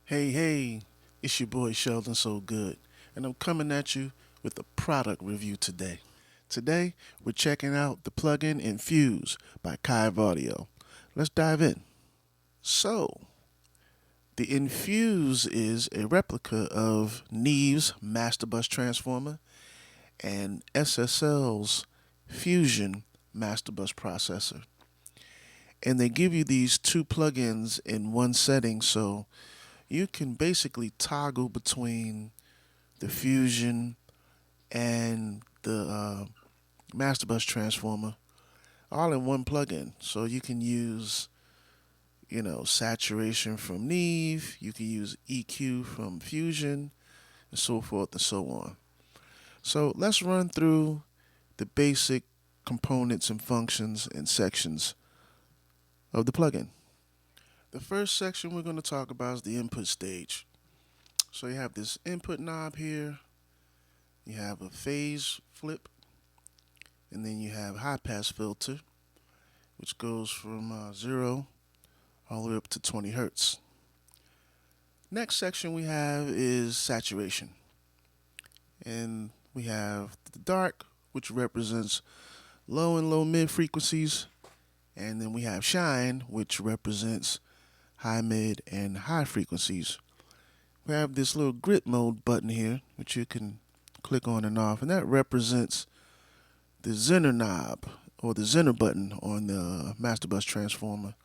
Hey, it's your boy Sheldon So Good, and I'm coming at you with a product review today. Today, we're checking out the plugin NFuse by Kiive Audio. Let's dive in. So, the NFuse is a replica of Neve's master bus transformer and SSL's Fusion master bus processor. And they give you these two plugins in one setting, so you can basically toggle between the Fusion and the master bus transformer all in one plugin. So you can use, saturation from Neve, you can use EQ from Fusion, and so forth and so on. So let's run through the basic components and functions and sections of the plugin. The first section we're going to talk about is the input stage. So you have this input knob here, you have a phase flip, and then you have high pass filter, which goes from 0 all the way up to 20 hertz. Next section we have is saturation. And we have the dark, which represents low and low mid frequencies. And then we have shine, which represents high mid and high frequencies. We have this little grid mode button here, which you can click on and off, and that represents the Zener knob or the Zener button on the master bus transformer.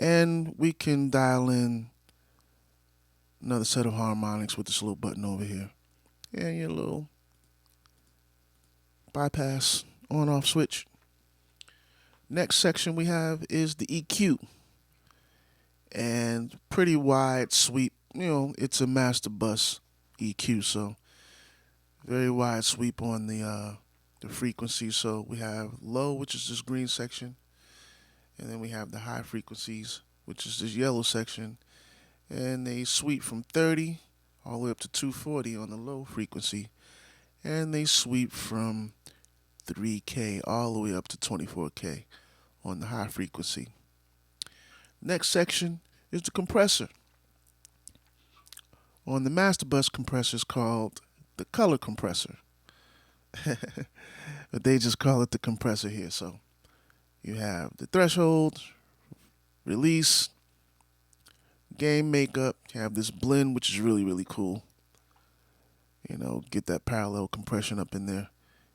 And we can dial in another set of harmonics with this little button over here. And your little bypass on off switch. Next section we have is the EQ. And pretty wide sweep. It's a master bus EQ, so very wide sweep on the frequency. So we have low, which is this green section, and then we have the high frequencies, which is this yellow section, and they sweep from 30 all the way up to 240 on the low frequency, and they sweep from 3K all the way up to 24K on the high frequency. Next section is the compressor. On the master bus compressor is called the color compressor. But they just call it the compressor here. So you have the threshold, release, gain makeup. You have this blend, which is really, really cool. Get that parallel compression up in there.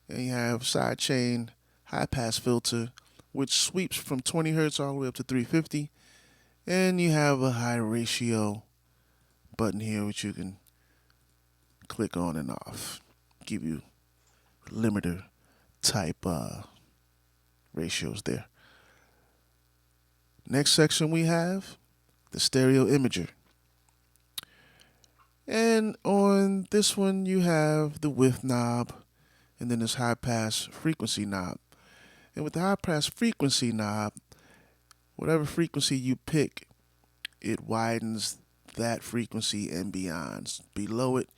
And you have side chain, high pass filter, which sweeps from 20 hertz all the way up to 350. And you have a high ratio button here, which you can click on and off. Give you limiter type ratios there. Next section we have the stereo imager. And on this one you have the width knob and then this high pass frequency knob. And with the high pass frequency knob, whatever frequency you pick, it widens that frequency and beyond. Below it,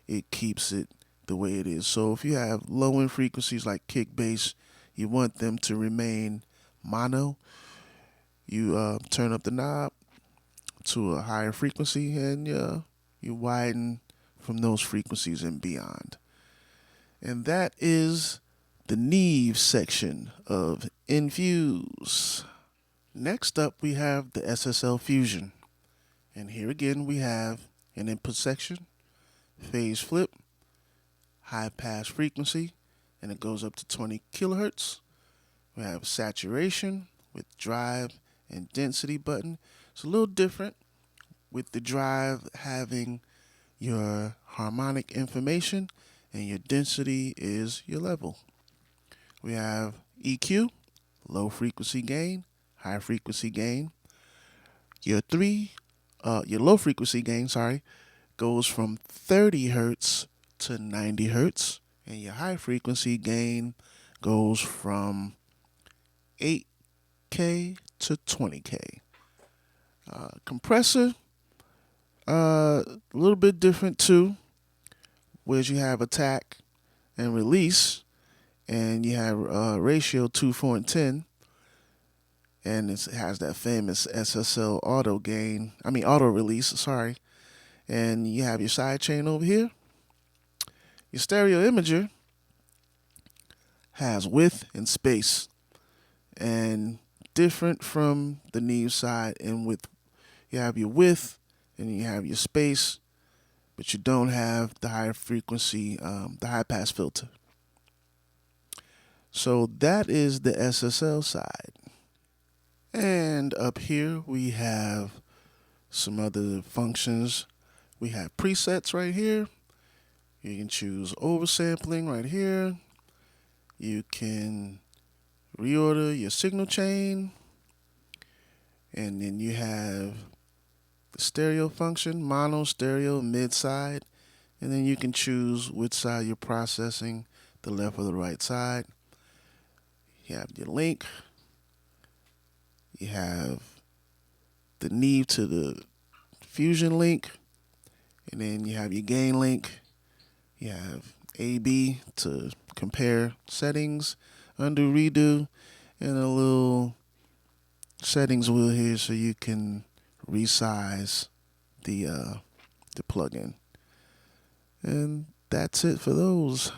it keeps it the way it is. So if you have low end frequencies like kick bass, you want them to remain mono. You turn up the knob to a higher frequency and you widen from those frequencies and beyond. And that is the Neve section of NFuse. Next up we have the SSL Fusion. And here again we have an input section, phase flip, high pass frequency, and it goes up to 20 kilohertz. We have saturation with drive and density button. It's a little different with the drive having your harmonic information and your density is your level. We have EQ, low frequency gain, high frequency gain. Your low frequency gain, goes from 30 hertz to 90 hertz, and your high frequency gain goes from 8K to 20K. Compressor, a little bit different too, whereas you have attack and release, and you have ratio 2, 4, and 10. and it has that famous SSL auto release, sorry. And you have your side chain over here. Your stereo imager has width and space, and different from the Neve side. And with you have your width and you have your space, but you don't have the higher frequency, the high pass filter. So that is the SSL side. And up here we have some other functions. We have presets right here. You can choose oversampling right here. You can reorder your signal chain. And then you have the stereo function, mono, stereo, mid-side. And then you can choose which side you're processing, the left or the right side. You have your link. You have the Neve to the Fusion link. And then you have your gain link. You have A/B to compare settings, undo, redo, and a little settings wheel here so you can resize the plugin. And that's it for those.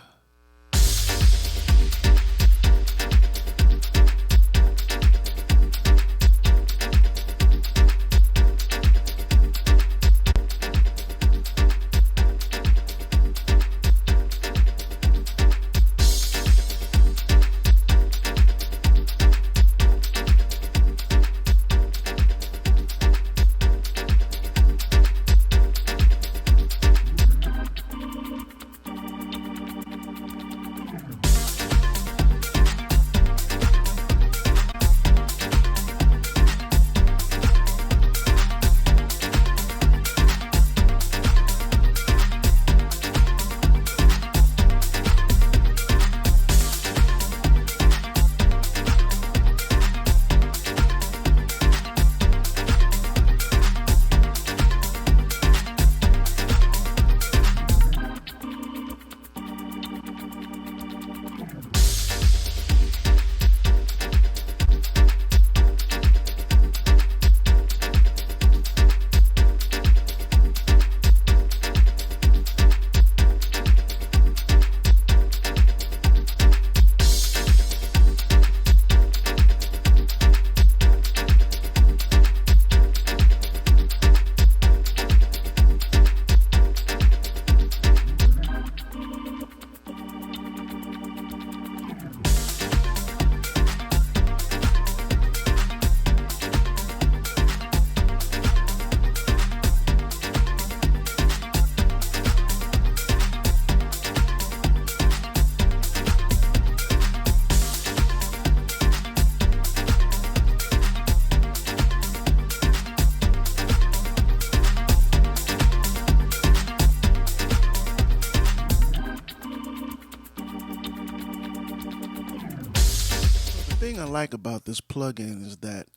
The thing I like about this plugin is that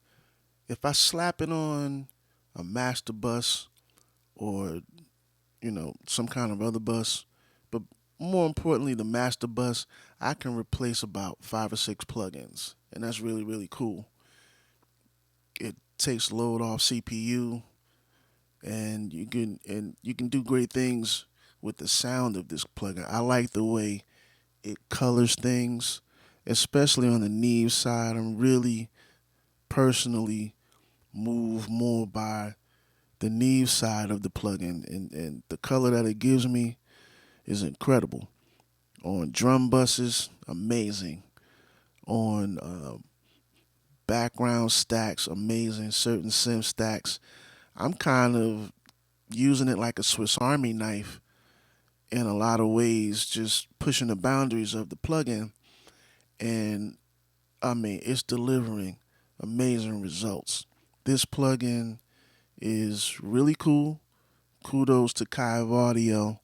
if I slap it on a master bus or some kind of other bus, but more importantly the master bus, I can replace about 5 or 6 plugins, and that's really, really cool. It takes load off CPU, and you can do great things with the sound of this plugin. I like the way it colors things, especially on the Neve side. I'm really personally moved more by the Neve side of the plugin, and the color that it gives me is incredible. On drum buses, amazing. On background stacks, amazing. Certain sim stacks, I'm kind of using it like a Swiss Army knife in a lot of ways, just pushing the boundaries of the plugin. And I mean, it's delivering amazing results. This plugin is really cool. Kudos to Kiive Audio.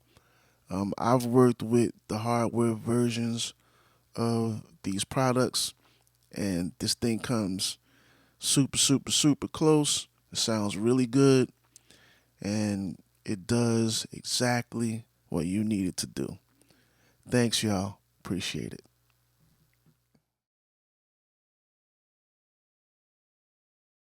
I've worked with the hardware versions of these products, and this thing comes super, super, super close. It sounds really good, and it does exactly what you need it to do. Thanks, y'all. Appreciate it.